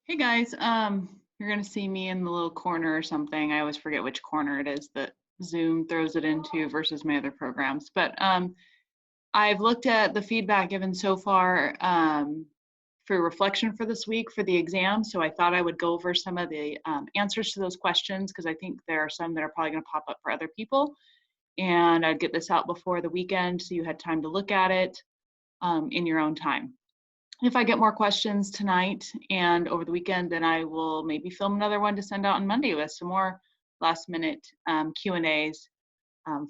Hey guys, you're gonna see me in the little corner or something. I always forget which corner it is that Zoom throws it into versus my other programs. But I've looked at the feedback given so far for reflection for this week for the exam. So I thought I would go over some of the answers to those questions because I think there are some that are probably gonna pop up for other people. And I'd get this out before the weekend so you had time to look at it in your own time. If I get more questions tonight and over the weekend, then I will maybe film another one to send out on Monday with some more last minute Q&As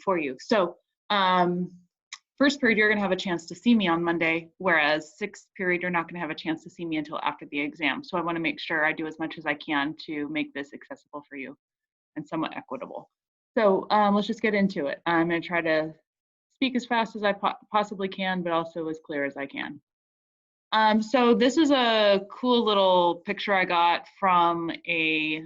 for you. So first period, you're gonna have a chance to see me on Monday, whereas sixth period, you're not gonna have a chance to see me until after the exam. So I wanna make sure I do as much as I can to make this accessible for you and somewhat equitable. So let's just get into it. I'm gonna try to speak as fast as I possibly can, but also as clear as I can. So this is a cool little picture I got from a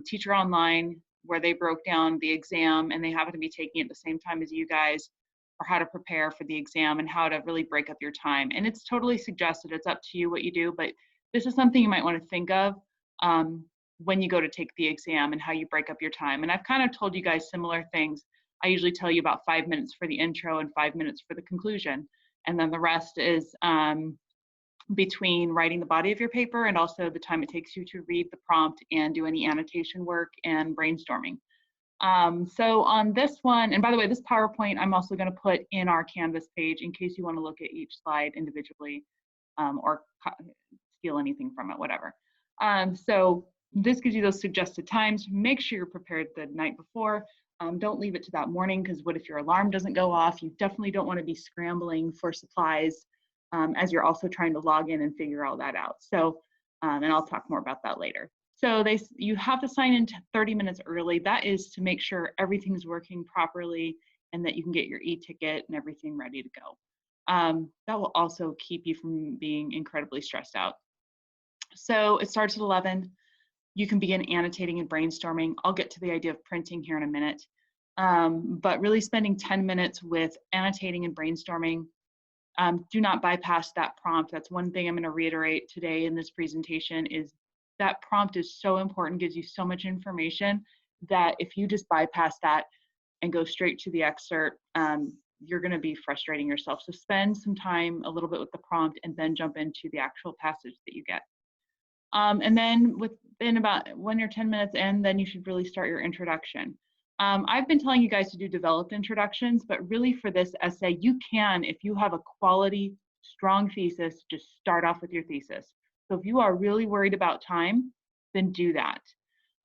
teacher online where they broke down the exam and they happen to be taking it at the same time as you guys for how to prepare for the exam and how to really break up your time. And it's totally suggested, it's up to you what you do, but this is something you might want to think of when you go to take the exam and how you break up your time. And I've kind of told you guys similar things. I usually tell you about 5 minutes for the intro and 5 minutes for the conclusion. And then the rest is between writing the body of your paper and also the time it takes you to read the prompt and do any annotation work and brainstorming. So on this one, and by the way, this PowerPoint I'm also going to put in our Canvas page in case you want to look at each slide individually or steal anything from it, whatever. So this gives you those suggested times. Make sure you're prepared the night before. Don't leave it to that morning because what if your alarm doesn't go off? You definitely don't want to be scrambling for supplies as you're also trying to log in and figure all that out. So, and I'll talk more about that later. So you have to sign in 30 minutes early. That is to make sure everything's working properly and that you can get your e-ticket and everything ready to go. That will also keep you from being incredibly stressed out. So it starts at 11. You can begin annotating and brainstorming. I'll get to the idea of printing here in a minute. But really spending 10 minutes with annotating and brainstorming. Do not bypass that prompt. That's one thing I'm going to reiterate today in this presentation is that prompt is so important, gives you so much information that if you just bypass that and go straight to the excerpt, you're going to be frustrating yourself. So spend some time a little bit with the prompt and then jump into the actual passage that you get. And then within about when you're 10 minutes in, then you should really start your introduction. I've been telling you guys to do developed introductions, but really for this essay, you can, if you have a quality, strong thesis, just start off with your thesis. So if you are really worried about time, then do that.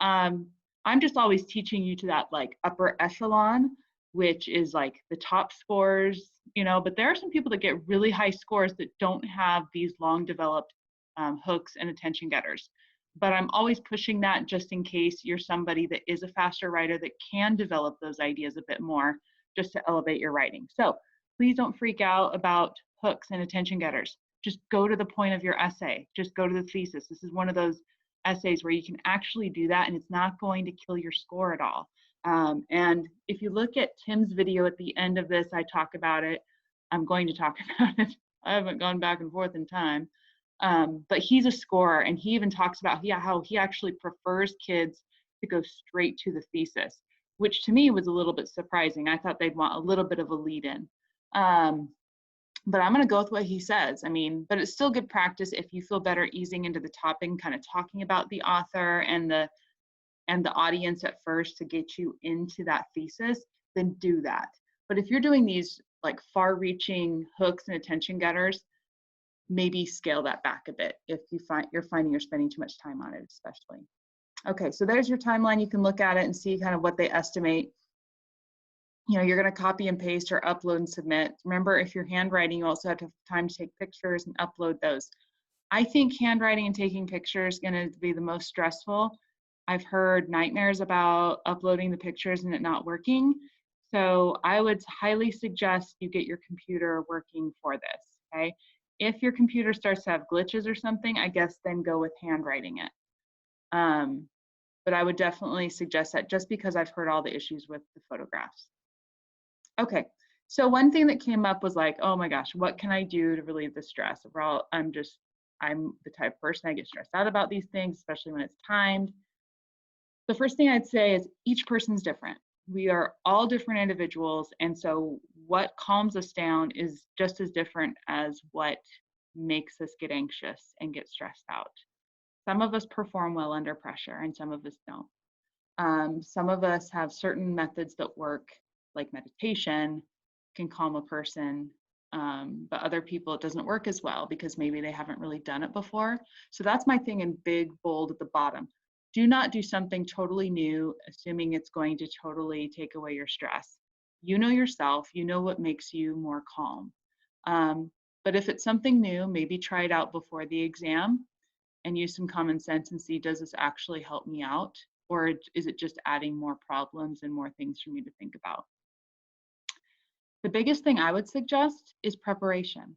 I'm just always teaching you to that like upper echelon, which is like the top scores, you know, but there are some people that get really high scores that don't have these long developed hooks and attention getters. But I'm always pushing that just in case you're somebody that is a faster writer that can develop those ideas a bit more just to elevate your writing. So please don't freak out about hooks and attention getters. Just go to the point of your essay. Just go to the thesis. This is one of those essays where you can actually do that and it's not going to kill your score at all. And if you look at Tim's video at the end of this, I talk about it. I'm going to talk about it. I haven't gone back and forth in time. But he's a scorer and he even talks about how he actually prefers kids to go straight to the thesis, which to me was a little bit surprising. I thought they'd want a little bit of a lead in. But I'm gonna go with what he says. I mean, but it's still good practice if you feel better easing into the topic, kind of talking about the author and the audience at first to get you into that thesis, then do that. But if you're doing these like far-reaching hooks and attention getters, maybe scale that back a bit if you're finding you're spending too much time on it, especially. Okay, so there's your timeline. You can look at it and see kind of what they estimate. You know, you're going to copy and paste or upload and submit. Remember, if you're handwriting, you also have to have time to take pictures and upload those. I think handwriting and taking pictures is going to be the most stressful. I've heard nightmares about uploading the pictures and it not working. So I would highly suggest you get your computer working for this, okay? If your computer starts to have glitches or something, I guess then go with handwriting it. But I would definitely suggest that just because I've heard all the issues with the photographs. Okay, so one thing that came up was like, oh my gosh, what can I do to relieve the stress? I I'm the type of person, I get stressed out about these things, especially when it's timed. The first thing I'd say is each person's different. We are all different individuals. And so what calms us down is just as different as what makes us get anxious and get stressed out. Some of us perform well under pressure and some of us don't. Some of us have certain methods that work, like meditation, can calm a person. But other people, it doesn't work as well because maybe they haven't really done it before. So that's my thing in big, bold at the bottom. Do not do something totally new, assuming it's going to totally take away your stress. You know yourself, you know what makes you more calm. But if it's something new, maybe try it out before the exam and use some common sense and see, does this actually help me out? Or is it just adding more problems and more things for me to think about? The biggest thing I would suggest is preparation.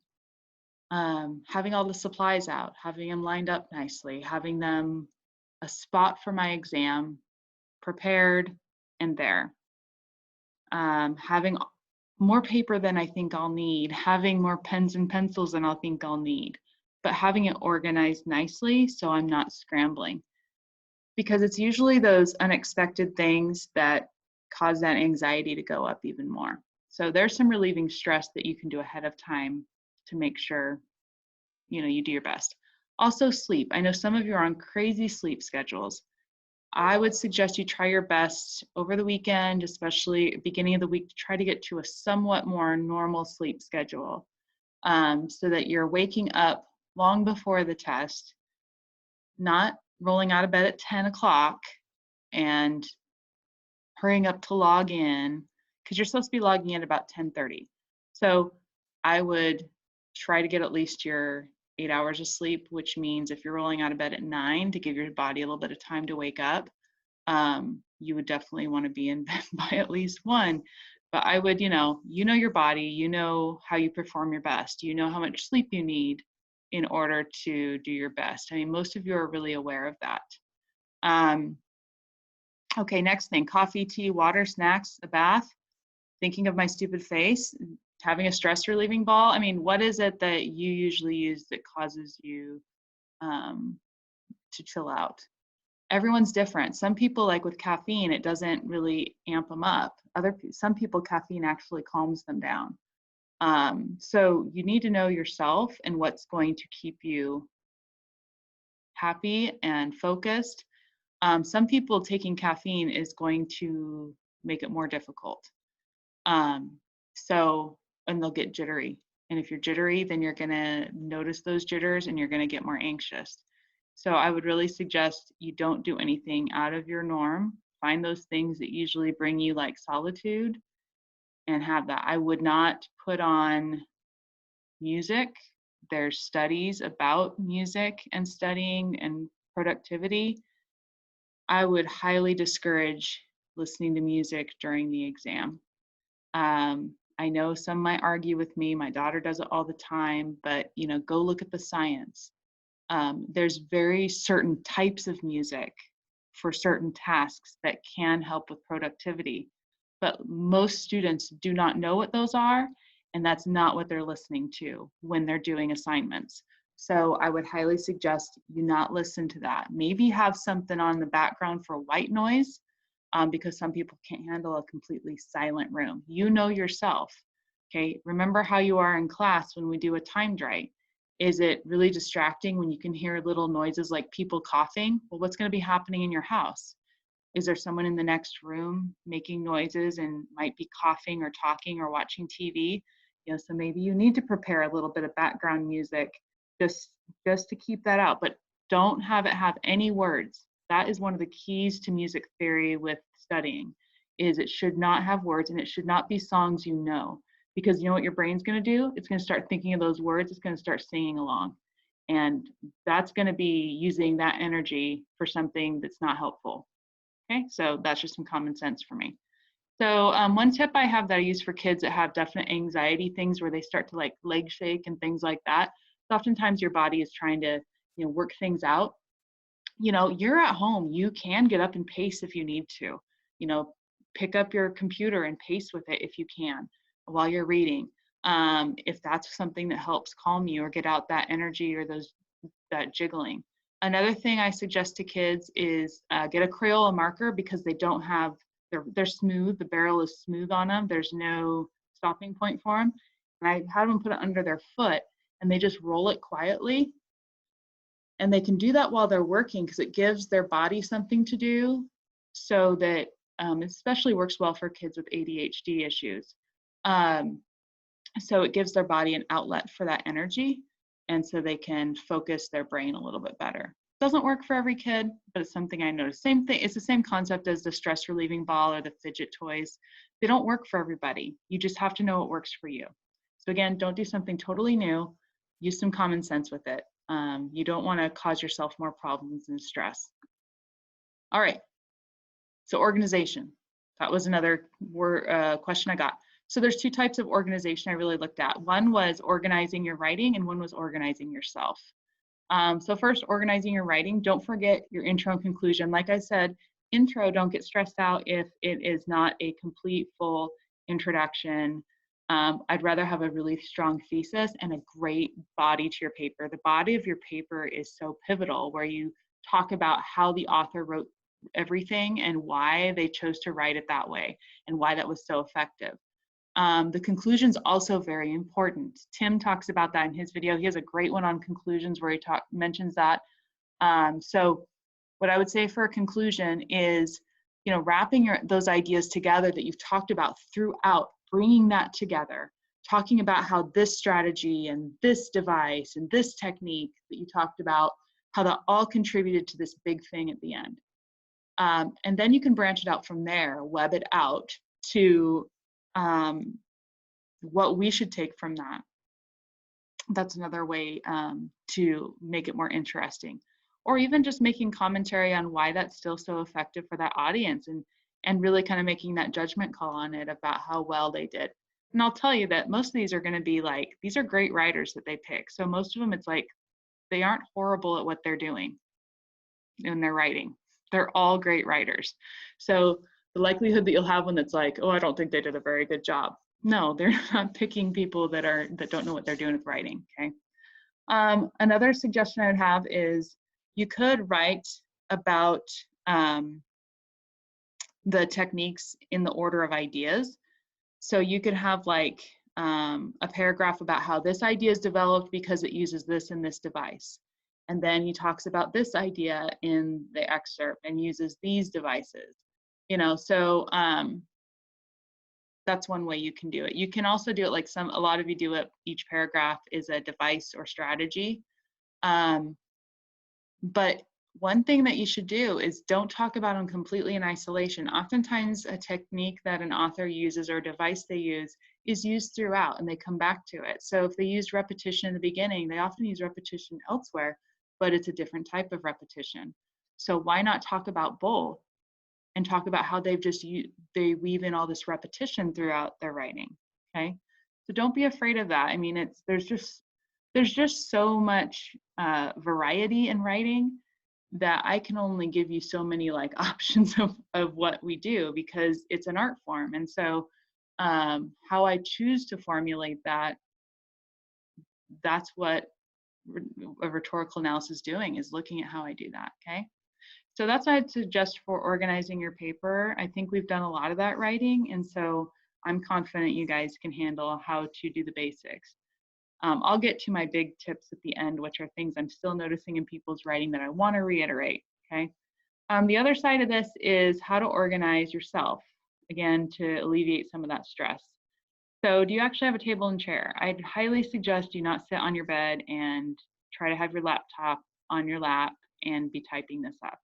Having all the supplies out, having them lined up nicely, having them a spot for my exam, prepared and there. Having more paper than I think I'll need, having more pens and pencils than I'll think I'll need, but having it organized nicely so I'm not scrambling. Because it's usually those unexpected things that cause that anxiety to go up even more. So there's some relieving stress that you can do ahead of time to make sure, you do your best. Also sleep. I know some of you are on crazy sleep schedules. I would suggest you try your best over the weekend, especially beginning of the week, to try to get to a somewhat more normal sleep schedule, so that you're waking up long before the test, not rolling out of bed at 10 o'clock and hurrying up to log in, because you're supposed to be logging in about 10:30. So I would try to get at least your 8 hours of sleep, which means if you're rolling out of bed at 9 to give your body a little bit of time to wake up, you would definitely want to be in bed by at least 1. But I would, you know your body, you know how you perform your best, you know how much sleep you need in order to do your best. I mean, most of you are really aware of that. Okay, next thing, coffee, tea, water, snacks, a bath, thinking of my stupid face, having a stress relieving ball. I mean, what is it that you usually use that causes you to chill out? Everyone's different. Some people, like with caffeine, it doesn't really amp them up. Some people, caffeine actually calms them down. So you need to know yourself and what's going to keep you happy and focused. Some people, taking caffeine is going to make it more difficult. And they'll get jittery. And if you're jittery, then you're gonna notice those jitters and you're gonna get more anxious. So I would really suggest you don't do anything out of your norm. Find those things that usually bring you like solitude and have that. I would not put on music. There's studies about music and studying and productivity. I would highly discourage listening to music during the exam. I know some might argue with me. My daughter does it all the time, but go look at the science. There's very certain types of music for certain tasks that can help with productivity, but most students do not know what those are, and that's not what they're listening to when they're doing assignments. So I would highly suggest you not listen to that. Maybe have something on the background for white noise, because some people can't handle a completely silent room. You know yourself, okay? Remember how you are in class when we do a timed write. Is it really distracting when you can hear little noises like people coughing? Well, what's going to be happening in your house? Is there someone in the next room making noises and might be coughing or talking or watching TV? So maybe you need to prepare a little bit of background music just to keep that out, but don't have it have any words. That is one of the keys to music theory with studying, is it should not have words, and it should not be songs because you know what your brain's going to do? It's going to start thinking of those words. It's going to start singing along. And that's going to be using that energy for something that's not helpful. Okay, so that's just some common sense for me. So one tip I have that I use for kids that have definite anxiety things where they start to like leg shake and things like that. Oftentimes your body is trying to work things out. You're at home. You can get up and pace if you need to. Pick up your computer and pace with it if you can while you're reading. If that's something that helps calm you or get out that energy or those that jiggling. Another thing I suggest to kids is get a Crayola marker, because they don't have, they're smooth, the barrel is smooth on them, there's no stopping point for them. And I had them put it under their foot, and they just roll it quietly. And they can do that while they're working, because it gives their body something to do, so that it especially works well for kids with ADHD issues. So it gives their body an outlet for that energy, and so they can focus their brain a little bit better. Doesn't work for every kid, but it's something I noticed. Same thing, it's the same concept as the stress relieving ball or the fidget toys. They don't work for everybody. You just have to know what works for you. So again, don't do something totally new. Use some common sense with it. You don't want to cause yourself more problems and stress. All right, so organization. That was another question I got. So there's two types of organization I really looked at. One was organizing your writing, and one was organizing yourself. So first, organizing your writing. Don't forget your intro and conclusion. Like I said, intro, don't get stressed out if it is not a complete, full introduction. I'd rather have a really strong thesis and a great body to your paper. The body of your paper is so pivotal, where you talk about how the author wrote everything and why they chose to write it that way and why that was so effective. The conclusion's also very important. Tim talks about that in his video. He has a great one on conclusions where he mentions that. So what I would say for a conclusion is, wrapping those ideas together that you've talked about throughout, bringing that together, talking about how this strategy and this device and this technique that you talked about, how that all contributed to this big thing at the end. And then you can branch it out from there, web it out to what we should take from that. That's another way to make it more interesting. Or even just making commentary on why that's still so effective for that audience, and really kind of making that judgment call on it about how well they did. And I'll tell you that most of these are going to be like, these are great writers that they pick. So most of them, it's like, they aren't horrible at what they're doing in their writing. They're all great writers. So the likelihood that you'll have one that's like, oh, I don't think they did a very good job. No, they're not picking people that don't know what they're doing with writing, okay? Another suggestion I would have is you could write about the techniques in the order of ideas. So you could have like a paragraph about how this idea is developed because it uses this and this device. And then he talks about this idea in the excerpt and uses these devices. So that's one way you can do it. You can also do it like a lot of you do it, each paragraph is a device or strategy. But one thing that you should do is don't talk about them completely in isolation. Oftentimes a technique that an author uses or a device they use is used throughout, and they come back to it. So if they used repetition in the beginning, they often use repetition elsewhere, but it's a different type of repetition. So why not talk about both and talk about how they weave in all this repetition throughout their writing, okay? So don't be afraid of that. I mean, there's just so much variety in writing that I can only give you so many like options of what we do, because it's an art form. And so how I choose to formulate that's what a rhetorical analysis is doing, is looking at how I do that, okay? So that's what I'd suggest for organizing your paper. I think we've done a lot of that writing, and so I'm confident you guys can handle how to do the basics. I'll get to my big tips at the end, which are things I'm still noticing in people's writing that I want to reiterate, okay? The other side of this is how to organize yourself, again, to alleviate some of that stress. So do you actually have a table and chair? I'd highly suggest you not sit on your bed and try to have your laptop on your lap and be typing this up.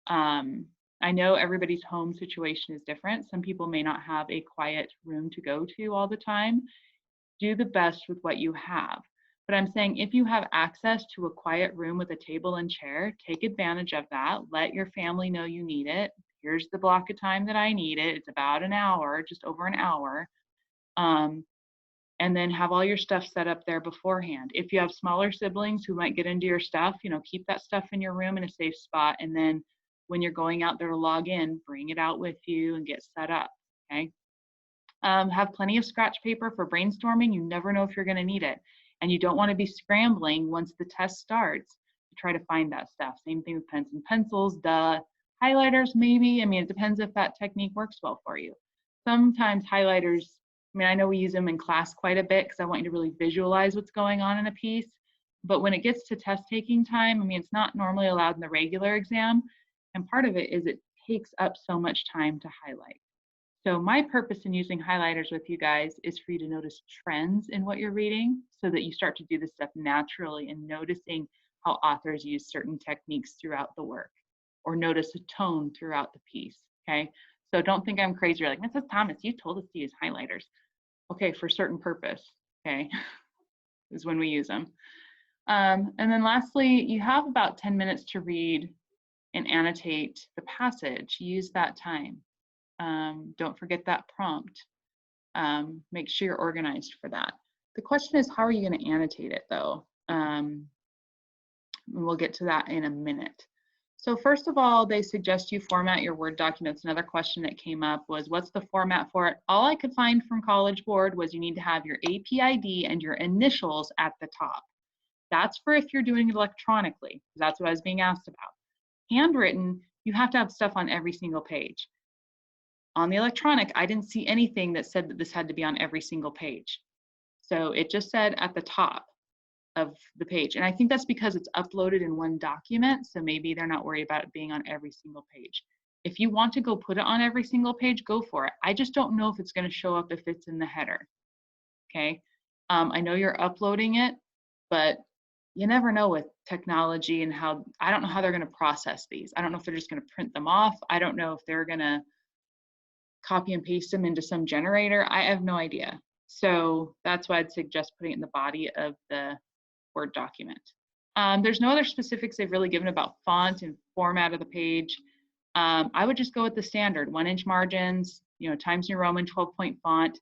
I know everybody's home situation is different. Some people may not have a quiet room to go to all the time. Do the best with what you have. But I'm saying, if you have access to a quiet room with a table and chair, take advantage of that. Let your family know you need it. Here's the block of time that I need it. It's about an hour, just over an hour. And then have all your stuff set up there beforehand. If you have smaller siblings who might get into your stuff, keep that stuff in your room in a safe spot. And then when you're going out there to log in, bring it out with you and get set up, okay? Have plenty of scratch paper for brainstorming. You never know if you're going to need it. And you don't want to be scrambling once the test starts to try to find that stuff. Same thing with pens and pencils, highlighters maybe. I mean, it depends if that technique works well for you. Sometimes highlighters, I mean, I know we use them in class quite a bit because I want you to really visualize what's going on in a piece. But when it gets to test taking time, I mean, it's not normally allowed in the regular exam. And part of it is it takes up so much time to highlight. So my purpose in using highlighters with you guys is for you to notice trends in what you're reading so that you start to do this stuff naturally and noticing how authors use certain techniques throughout the work, or notice a tone throughout the piece, okay? So don't think I'm crazy. You're like, Mrs. Thomas, you told us to use highlighters. Okay, for a certain purpose, okay, is when we use them. And then lastly, you have about 10 minutes to read and annotate the passage. Use that time. Don't forget that prompt. Make sure you're organized for that. The question is, how are you going to annotate it though? We'll get to that in a minute. So first of all, they suggest you format your Word documents. Another question that came up was, what's the format for it? All I could find from College Board was you need to have your AP ID and your initials at the top. That's for if you're doing it electronically. That's what I was being asked about. Handwritten, you have to have stuff on every single page. On the electronic, I didn't see anything that said that this had to be on every single page. So it just said at the top of the page. And I think that's because it's uploaded in one document. So maybe they're not worried about it being on every single page. If you want to go put it on every single page, go for it. I just don't know if it's going to show up if it's in the header. Okay. I know you're uploading it, but you never know with technology and how, I don't know how they're going to process these. I don't know if they're just going to print them off. I don't know if they're going to copy and paste them into some generator. I have no idea. So that's why I'd suggest putting it in the body of the Word document. There's no other specifics they've really given about font and format of the page. I would just go with the standard 1-inch margins, Times New Roman 12-point font.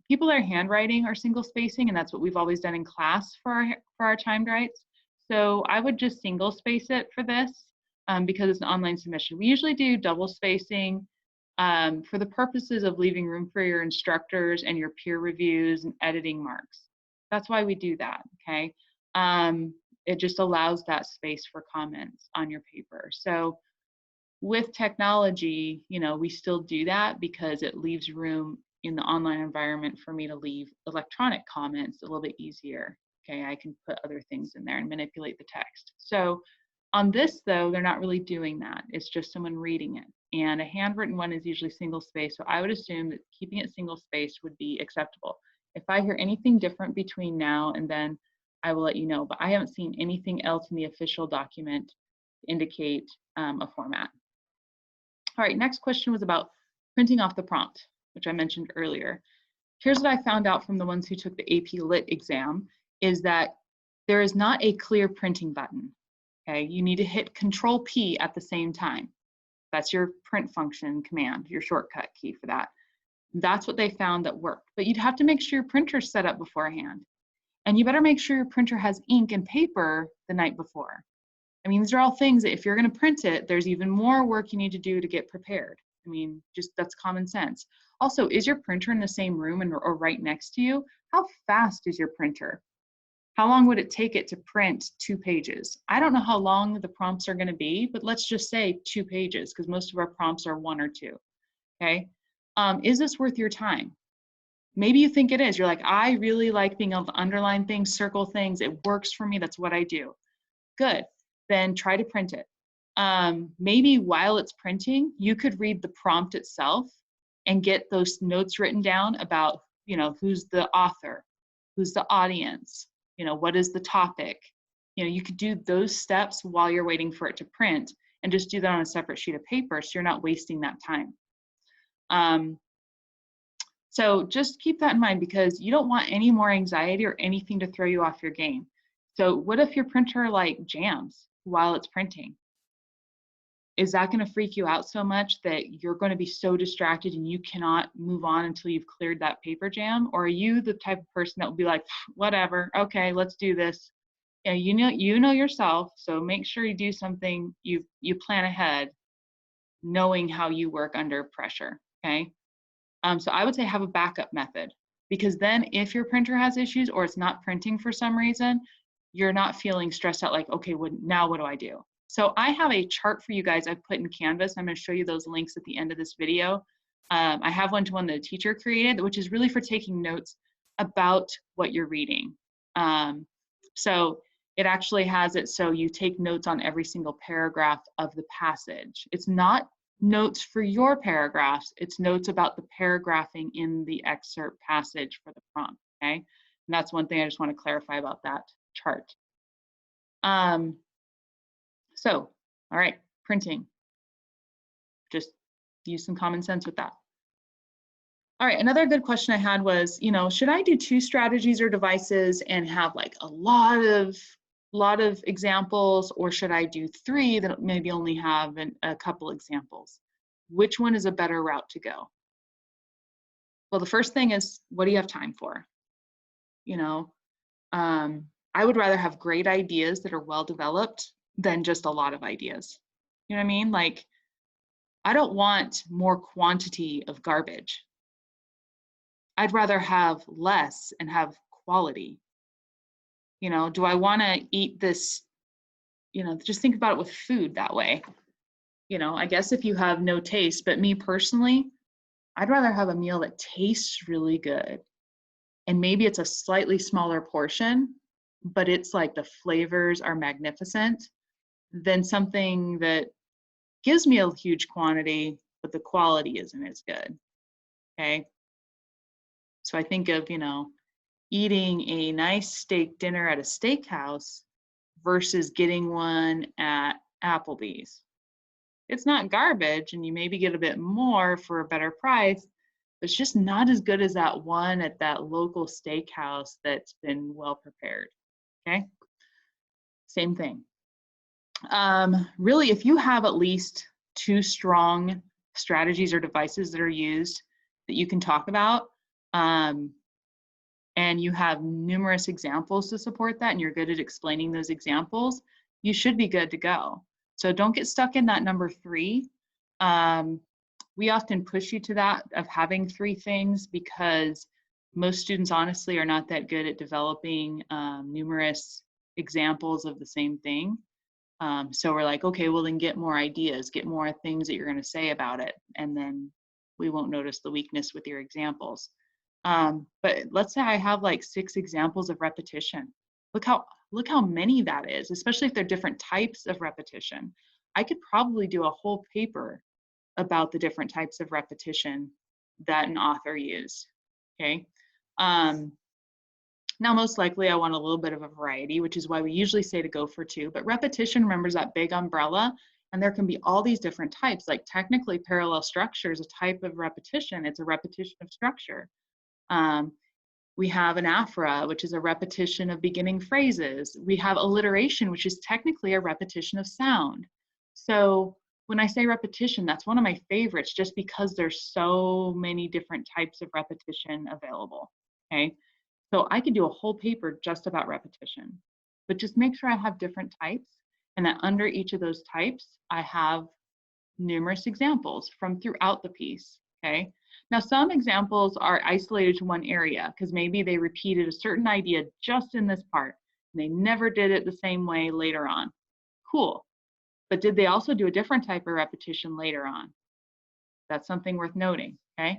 People that are handwriting are single spacing, and that's what we've always done in class for our timed writes. So I would just single space it for this because it's an online submission. We usually do double spacing for the purposes of leaving room for your instructors and your peer reviews and editing marks. That's why we do that, okay? It just allows that space for comments on your paper. So with technology, we still do that because it leaves room in the online environment for me to leave electronic comments a little bit easier. Okay, I can put other things in there and manipulate the text. So on this though, they're not really doing that. It's just someone reading it. And a handwritten one is usually single space. So I would assume that keeping it single space would be acceptable. If I hear anything different between now and then, I will let you know, but I haven't seen anything else in the official document to indicate a format. All right, next question was about printing off the prompt, which I mentioned earlier. Here's what I found out from the ones who took the AP Lit exam, is that there is not a clear printing button, okay? You need to hit Control P at the same time. That's your print function command, your shortcut key for that. That's what they found that worked. But you'd have to make sure your printer's set up beforehand. And you better make sure your printer has ink and paper the night before. I mean, these are all things that if you're going to print it, there's even more work you need to do to get prepared. I mean, just that's common sense. Also, is your printer in the same room or right next to you? How fast is your printer? How long would it take it to print 2 pages? I don't know how long the prompts are going to be, but let's just say 2 pages because most of our prompts are 1 or 2. Okay. Is this worth your time? Maybe you think it is. You're like, I really like being able to underline things, circle things. It works for me. That's what I do. Good. Then try to print it. Maybe while it's printing, you could read the prompt itself and get those notes written down about, who's the author, who's the audience, what is the topic. You could do those steps while you're waiting for it to print and just do that on a separate sheet of paper so you're not wasting that time. So just keep that in mind because you don't want any more anxiety or anything to throw you off your game. So what if your printer jams while it's printing? Is that going to freak you out so much that you're going to be so distracted and you cannot move on until you've cleared that paper jam? Or are you the type of person that will be like, whatever, okay, let's do this. You know yourself, so make sure you do something, you plan ahead, knowing how you work under pressure, okay? So I would say have a backup method. because then if your printer has issues or it's not printing for some reason, you're not feeling stressed out like, okay, now what do I do? So I have a chart for you guys I've put in Canvas. I'm going to show you those links at the end of this video. I have one the teacher created, which is really for taking notes about what you're reading. So it actually has it so you take notes on every single paragraph of the passage. It's not notes for your paragraphs, it's notes about the paragraphing in the excerpt passage for the prompt, okay? And that's one thing I just want to clarify about that chart. So, all right, printing. Just use some common sense with that. All right, another good question I had was, should I do 2 strategies or devices and have like a lot of examples, or should I do 3 that maybe only have a couple examples? Which one is a better route to go? Well, the first thing is, what do you have time for? I would rather have great ideas that are well developed than just a lot of ideas. You know what I mean? Like, I don't want more quantity of garbage. I'd rather have less and have quality. Do I want to eat this? Just think about it with food that way. I guess if you have no taste, but me personally, I'd rather have a meal that tastes really good. And maybe it's a slightly smaller portion, but it's like the flavors are magnificent, than something that gives me a huge quantity, but the quality isn't as good. Okay. So I think of, eating a nice steak dinner at a steakhouse versus getting one at Applebee's. It's not garbage, and you maybe get a bit more for a better price, but it's just not as good as that one at that local steakhouse that's been well prepared. Okay. Same thing. Really, if you have at least 2 strong strategies or devices that are used that you can talk about, and you have numerous examples to support that, and you're good at explaining those examples, you should be good to go. So don't get stuck in that number 3. We often push you to that of having 3 things because most students honestly are not that good at developing numerous examples of the same thing. So we're like, okay, well then get more ideas, get more things that you're going to say about it, and then we won't notice the weakness with your examples. But let's say I have like 6 examples of repetition. Look how many that is, especially if they're different types of repetition. I could probably do a whole paper about the different types of repetition that an author used. Okay. Now, most likely I want a little bit of a variety, which is why we usually say to go for 2, but repetition, remember, is that big umbrella, and there can be all these different types. Like technically parallel structure is a type of repetition. It's a repetition of structure. We have an aphora, which is a repetition of beginning phrases. We have alliteration, which is technically a repetition of sound. So when I say repetition, that's one of my favorites just because there's so many different types of repetition available, okay? So I could do a whole paper just about repetition, but just make sure I have different types and that under each of those types, I have numerous examples from throughout the piece, okay? Now, some examples are isolated to one area because maybe they repeated a certain idea just in this part and they never did it the same way later on. Cool. But did they also do a different type of repetition later on? That's something worth noting, okay?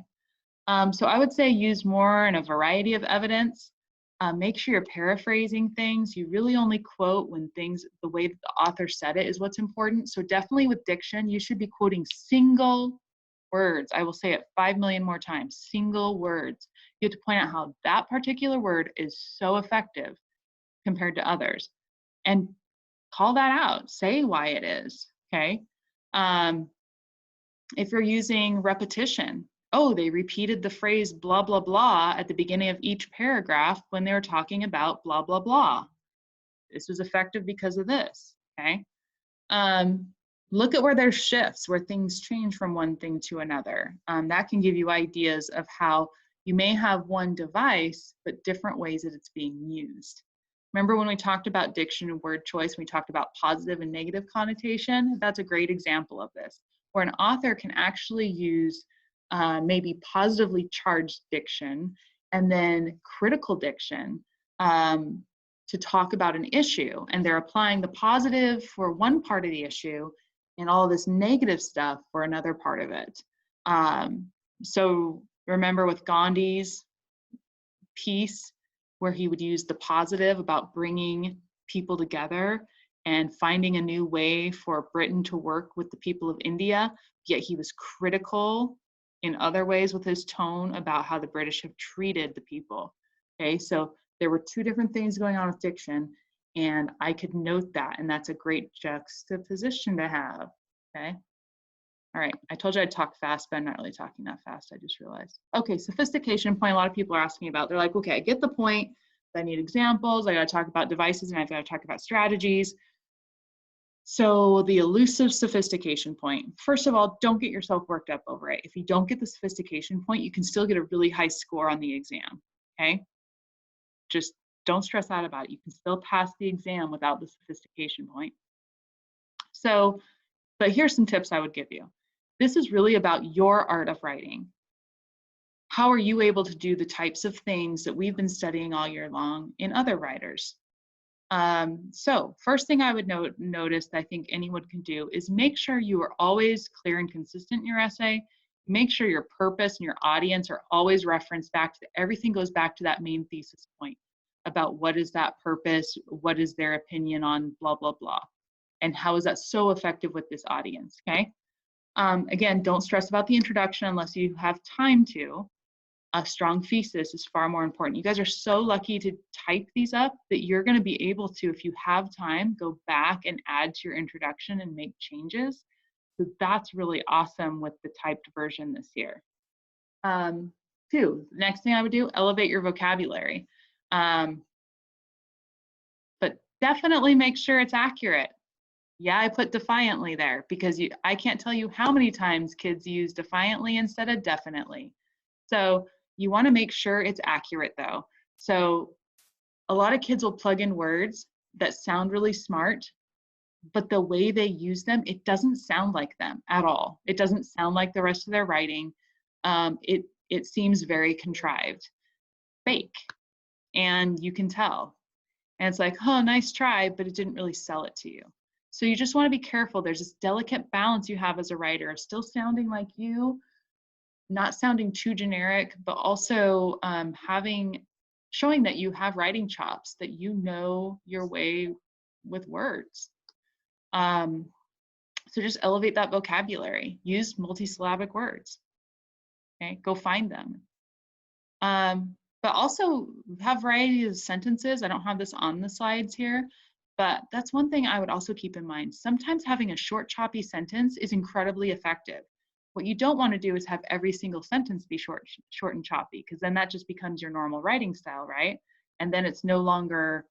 So I would say use more in a variety of evidence. Make sure you're paraphrasing things. You really only quote when things, the way that the author said it is what's important. So definitely with diction, you should be quoting single words. I will say it 5 million more times, single words. You have to point out how that particular word is so effective compared to others. And call that out, say why it is, okay? If you're using repetition, oh, they repeated the phrase blah, blah, blah at the beginning of each paragraph when they were talking about blah, blah, blah. This was effective because of this, okay? Look at where there's shifts, where things change from one thing to another. That can give you ideas of how you may have one device, but different ways that it's being used. Remember when we talked about diction and word choice, we talked about positive and negative connotation? That's a great example of this, where an author can actually use maybe positively charged diction and then critical diction to talk about an issue, and they're applying the positive for one part of the issue and all this negative stuff for another part of it. So remember with Gandhi's piece where he would use the positive about bringing people together and finding a new way for Britain to work with the people of India, yet he was critical in other ways with his tone about how the British have treated the people. Okay, so there were two different things going on with diction, and I could note that, and that's a great juxtaposition to have. Okay. All right, I told you I'd talk fast, but I'm not really talking that fast, I just realized. Okay, sophistication point, a lot of people are asking about. They're like, okay, I get the point. I need examples, I gotta talk about devices, and I've gotta talk about strategies. So the elusive sophistication point. First of all, don't get yourself worked up over it. If you don't get the sophistication point, you can still get a really high score on the exam, okay? Just don't stress out about it. You can still pass the exam without the sophistication point. So, but here's some tips I would give you. This is really about your art of writing. How are you able to do the types of things that we've been studying all year long in other writers? So first thing I would notice that I think anyone can do is make sure you are always clear and consistent in your essay. Make sure your purpose and your audience are always referenced back to everything goes back to that main thesis point about what is that purpose, what is their opinion on blah, blah, blah, and how is that so effective with this audience, okay? Again, don't stress about the introduction unless you have time to. A strong thesis is far more important. You guys are so lucky to type these up that you're going to be able to, if you have time, go back and add to your introduction and make changes. So that's really awesome with the typed version this year. Two, next thing I would do, elevate your vocabulary. But definitely make sure it's accurate. Yeah, I put defiantly there because I can't tell you how many times kids use defiantly instead of definitely. So you want to make sure it's accurate though. So a lot of kids will plug in words that sound really smart, but the way they use them, it doesn't sound like them at all. It doesn't sound like the rest of their writing. It seems very contrived, fake, and you can tell. And it's like, oh, nice try, but it didn't really sell it to you. So you just want to be careful. There's this delicate balance you have as a writer of still sounding like you, not sounding too generic, but also showing that you have writing chops, that you know your way with words. So just elevate that vocabulary. Use multisyllabic words. Okay, go find them. But also have variety of sentences. I don't have this on the slides here, but that's one thing I would also keep in mind. Sometimes having a short, choppy sentence is incredibly effective. What you don't want to do is have every single sentence be short and choppy, because then that just becomes your normal writing style, right? And then it's no longer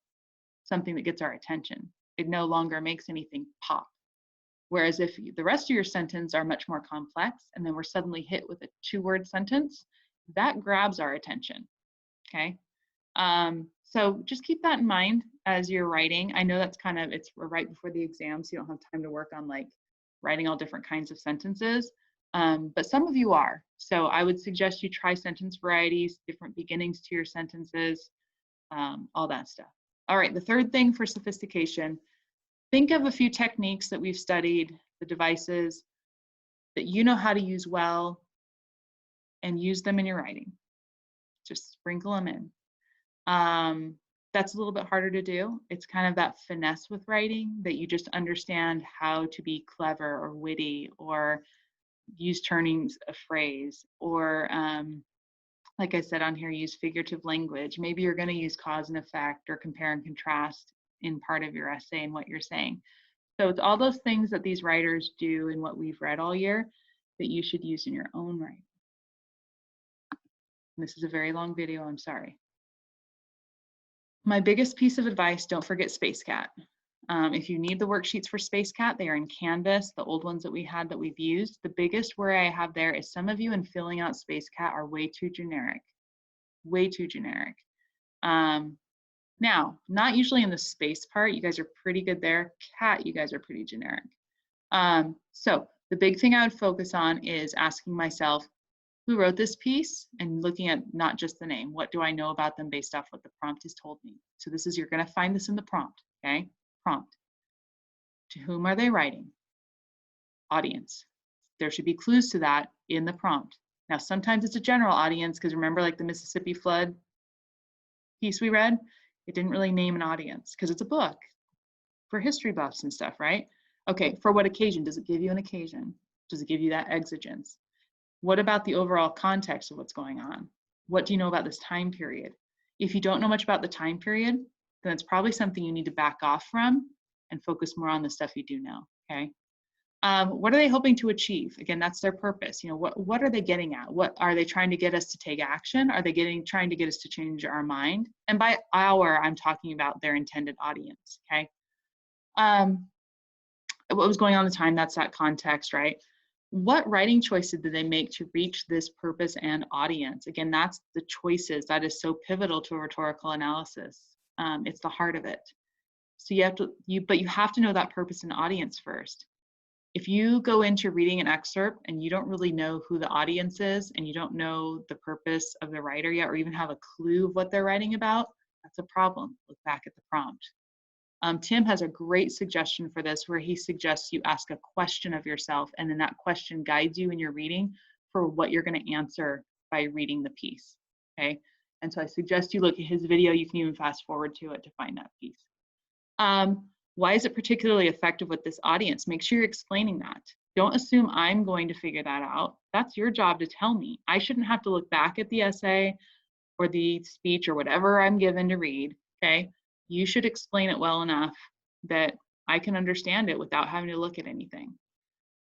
something that gets our attention. It no longer makes anything pop. Whereas if the rest of your sentence are much more complex, and then we're suddenly hit with a 2-word sentence, that grabs our attention, okay? So just keep that in mind as you're writing. I know that's we're right before the exam, so you don't have time to work on like writing all different kinds of sentences. But some of you are. So I would suggest you try sentence varieties, different beginnings to your sentences, all that stuff. All right, the third thing for sophistication, think of a few techniques that we've studied, the devices that you know how to use well, and use them in your writing. Just sprinkle them in. That's a little bit harder to do. It's kind of that finesse with writing that you just understand how to be clever or witty or use turnings of phrase, or like I said on here, use figurative language. Maybe you're going to use cause and effect or compare and contrast in part of your essay and what you're saying. So it's all those things that these writers do in what we've read all year that you should use in your own writing. And this is a very long video, I'm sorry. My biggest piece of advice, don't forget SpaceCat. If you need the worksheets for SpaceCat, they are in Canvas, the old ones that we had that we've used. The biggest worry I have there is some of you in filling out SpaceCat are way too generic, way too generic. Now, not usually in the space part, you guys are pretty good there. Cat, you guys are pretty generic. So the big thing I would focus on is asking myself, who wrote this piece and looking at not just the name. What do I know about them based off what the prompt has told me? So this is, you're going to find this in the prompt, okay? Prompt. To whom are they writing? Audience. There should be clues to that in the prompt. Now, sometimes it's a general audience, because remember, like the Mississippi flood piece we read, it didn't really name an audience because it's a book for history buffs and stuff, right? Okay, for what occasion? Does it give you an occasion? Does it give you that exigence? What about the overall context of what's going on? What do you know about this time period? If you don't know much about the time period, then it's probably something you need to back off from and focus more on the stuff you do know, okay? What are they hoping to achieve? Again, that's their purpose. You know, what are they getting at? What are they trying to get us to take action? Are they trying to get us to change our mind? And by our, I'm talking about their intended audience, okay? What was going on at the time, that's that context, right? What writing choices did they make to reach this purpose and audience? Again, that's the choices that is so pivotal to a rhetorical analysis. It's the heart of it. So but you have to know that purpose and audience first. If you go into reading an excerpt and you don't really know who the audience is and you don't know the purpose of the writer yet, or even have a clue of what they're writing about, that's a problem. Look back at the prompt. Tim has a great suggestion for this, where he suggests you ask a question of yourself, and then that question guides you in your reading for what you're going to answer by reading the piece, okay? And so I suggest you look at his video. You can even fast forward to it to find that piece. Why is it particularly effective with this audience? Make sure you're explaining that. Don't assume I'm going to figure that out. That's your job to tell me. I shouldn't have to look back at the essay or the speech or whatever I'm given to read, okay? You should explain it well enough that I can understand it without having to look at anything.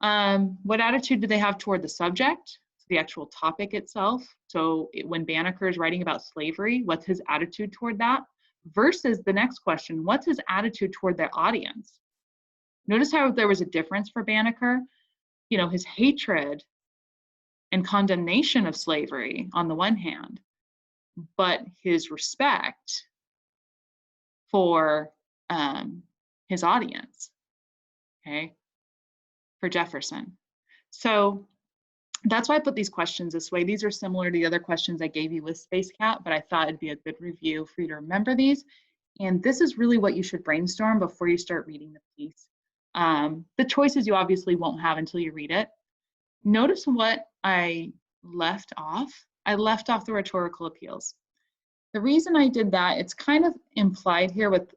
What attitude do they have toward the subject, the actual topic itself? So when Banneker is writing about slavery, what's his attitude toward that? Versus the next question, what's his attitude toward their audience? Notice how there was a difference for Banneker. You know, his hatred and condemnation of slavery on the one hand, but his respect for his audience, okay, for Jefferson. So that's why I put these questions this way. These are similar to the other questions I gave you with Space Cat, but I thought it'd be a good review for you to remember these. And this is really what you should brainstorm before you start reading the piece. The choices you obviously won't have until you read it. Notice what I left off. I left off the rhetorical appeals. The reason I did that, it's kind of implied here with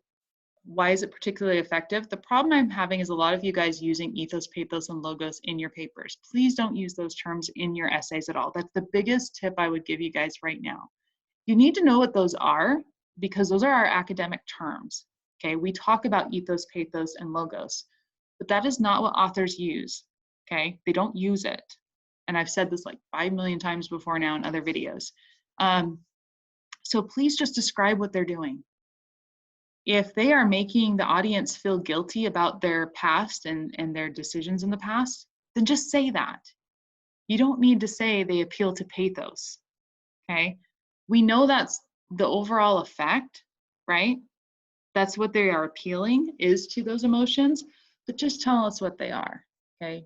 why is it particularly effective? The problem I'm having is a lot of you guys using ethos, pathos, and logos in your papers. Please don't use those terms in your essays at all. That's the biggest tip I would give you guys right now. You need to know what those are, because those are our academic terms, okay? We talk about ethos, pathos, and logos, but that is not what authors use, okay? They don't use it. And I've said this like 5 million times before now in other videos. So please just describe what they're doing. If they are making the audience feel guilty about their past and their decisions in the past, then just say that. You don't need to say they appeal to pathos, okay? We know that's the overall effect, right? That's what they are appealing, is to those emotions, but just tell us what they are, okay?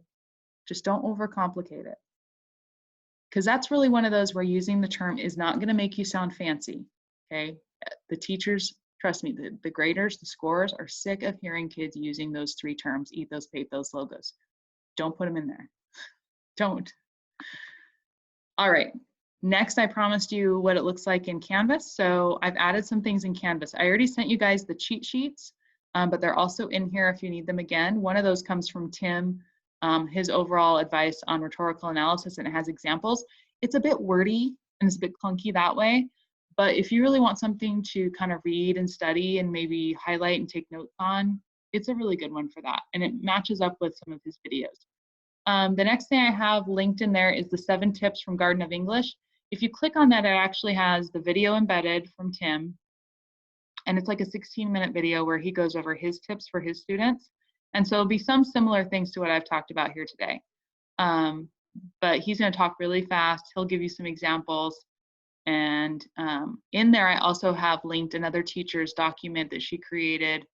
Just don't overcomplicate it. Because that's really one of those where using the term is not going to make you sound fancy, okay? The teachers, trust me, the graders, the scorers are sick of hearing kids using those 3 terms, ethos, pathos, logos. Don't put them in there. Don't. All right. Next, I promised you what it looks like in Canvas. So I've added some things in Canvas. I already sent you guys the cheat sheets, but they're also in here if you need them again. One of those comes from Tim, his overall advice on rhetorical analysis, and it has examples. It's a bit wordy and it's a bit clunky that way. But if you really want something to kind of read and study and maybe highlight and take notes on, it's a really good one for that. And it matches up with some of his videos. The next thing I have linked in there is the 7 tips from Garden of English. If you click on that, it actually has the video embedded from Tim. And it's like a 16-minute video where he goes over his tips for his students. And so it'll be some similar things to what I've talked about here today. But he's going to talk really fast. He'll give you some examples. And in there, I also have linked another teacher's document that she created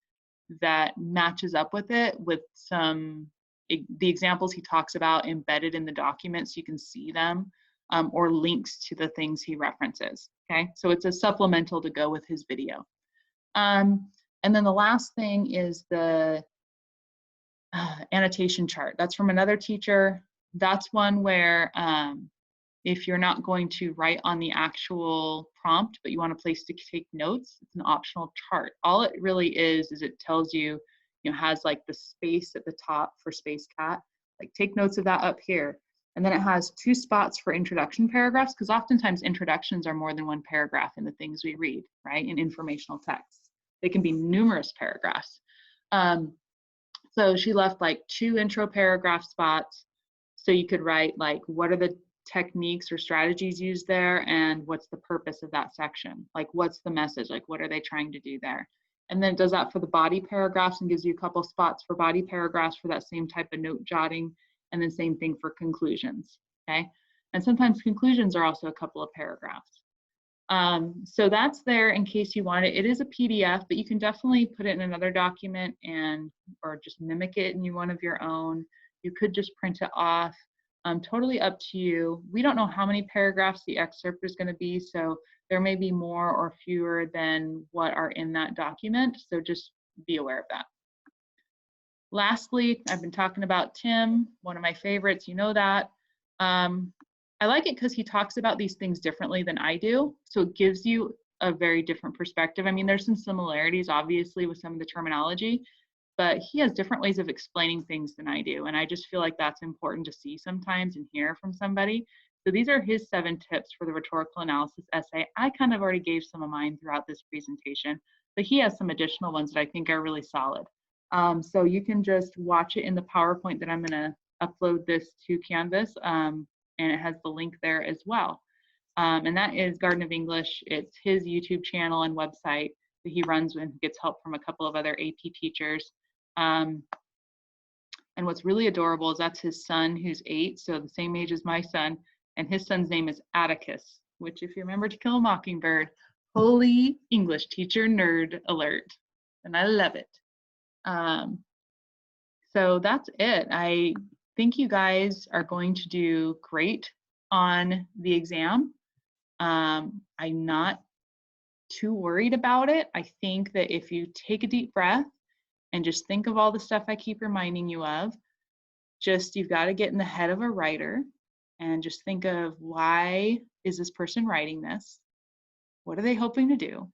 that matches up with it, with the examples he talks about embedded in the document so you can see them. or links to the things he references. Okay, so it's a supplemental to go with his video. And then the last thing is the annotation chart. That's from another teacher. That's one where if you're not going to write on the actual prompt, but you want a place to take notes, it's an optional chart. All it really is it tells you, has like the space at the top for space cat, like take notes of that up here. And then it has 2 spots for introduction paragraphs, because oftentimes introductions are more than 1 paragraph in the things we read, right, in informational texts. They can be numerous paragraphs. So she left like 2 intro paragraph spots. So you could write like, what are the techniques or strategies used there, and what's the purpose of that section? Like, what's the message? Like, what are they trying to do there? And then it does that for the body paragraphs and gives you a couple spots for body paragraphs for that same type of note jotting, and then same thing for conclusions, okay? And sometimes conclusions are also a couple of paragraphs. So that's there in case you want it. It is a PDF, but you can definitely put it in another document or just mimic it in one of your own. You could just print it off. Totally up to you. We don't know how many paragraphs the excerpt is going to be, so there may be more or fewer than what are in that document, so just be aware of that. Lastly, I've been talking about Tim, one of my favorites, you know that. I like it because he talks about these things differently than I do, so it gives you a very different perspective. I mean, there's some similarities, obviously, with some of the terminology, but he has different ways of explaining things than I do, and I just feel like that's important to see sometimes and hear from somebody. So these are his 7 tips for the rhetorical analysis essay. I kind of already gave some of mine throughout this presentation, but he has some additional ones that I think are really solid. So you can just watch it in the PowerPoint that I'm going to upload this to Canvas, and it has the link there as well. And that is Garden of English. It's his YouTube channel and website that he runs and gets help from a couple of other AP teachers. And what's really adorable is that's his son, who's 8, so the same age as my son, and his son's name is Atticus, which, if you remember To Kill a Mockingbird, holy English teacher nerd alert, and I love it. So that's it. I think you guys are going to do great on the exam. I'm not too worried about it. I think that if you take a deep breath and just think of all the stuff I keep reminding you of, you've got to get in the head of a writer and just think of, why is this person writing this? What are they hoping to do?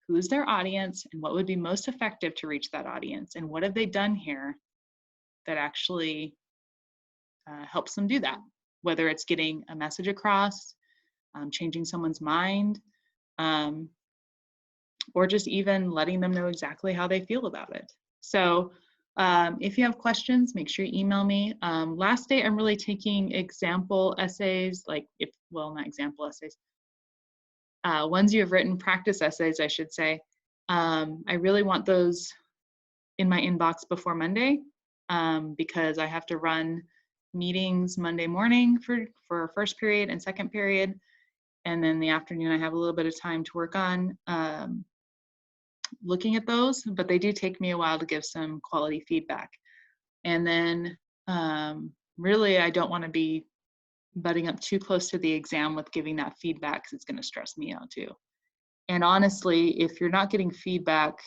Who's their audience, and what would be most effective to reach that audience? And what have they done here that actually helps them do that? Whether it's getting a message across, changing someone's mind, or just even letting them know exactly how they feel about it. So if you have questions, make sure you email me. Last day, I'm really taking example essays, not example essays, ones you have written, practice essays, I should say. I really want those in my inbox before Monday, because I have to run meetings Monday morning for first period and second period. And then the afternoon, I have a little bit of time to work on looking at those, but they do take me a while to give some quality feedback. And then really, I don't want to be butting up too close to the exam with giving that feedback, because it's going to stress me out too. And honestly, if you're not getting feedback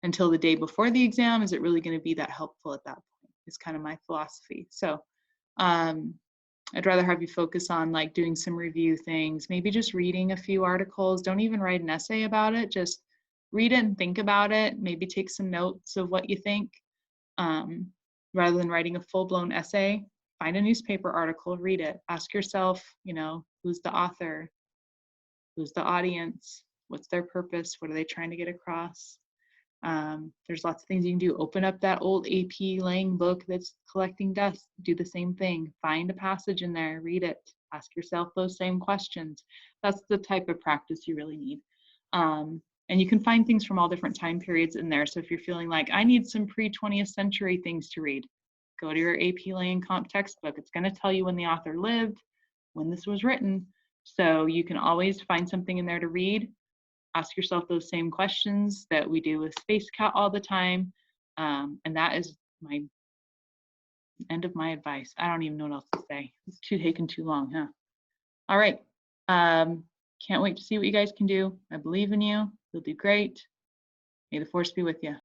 until the day before the exam, is it really going to be that helpful at that point? Is kind of my philosophy. So I'd rather have you focus on like doing some review things, maybe just reading a few articles. Don't even write an essay about it, just read it and think about it. Maybe take some notes of what you think, rather than writing a full-blown essay. Find a newspaper article, read it. Ask yourself, who's the author? Who's the audience? What's their purpose? What are they trying to get across? There's lots of things you can do. Open up that old AP Lang book that's collecting dust. Do the same thing. Find a passage in there, read it. Ask yourself those same questions. That's the type of practice you really need. And you can find things from all different time periods in there. So if you're feeling like, I need some pre-20th century things to read, go to your AP Lang Comp textbook. It's going to tell you when the author lived, when this was written. So you can always find something in there to read. Ask yourself those same questions that we do with Space Cat all the time. And that is End of my advice. I don't even know what else to say. It's taking too long, huh? All right. Can't wait to see what you guys can do. I believe in you. You'll do great. May the force be with you.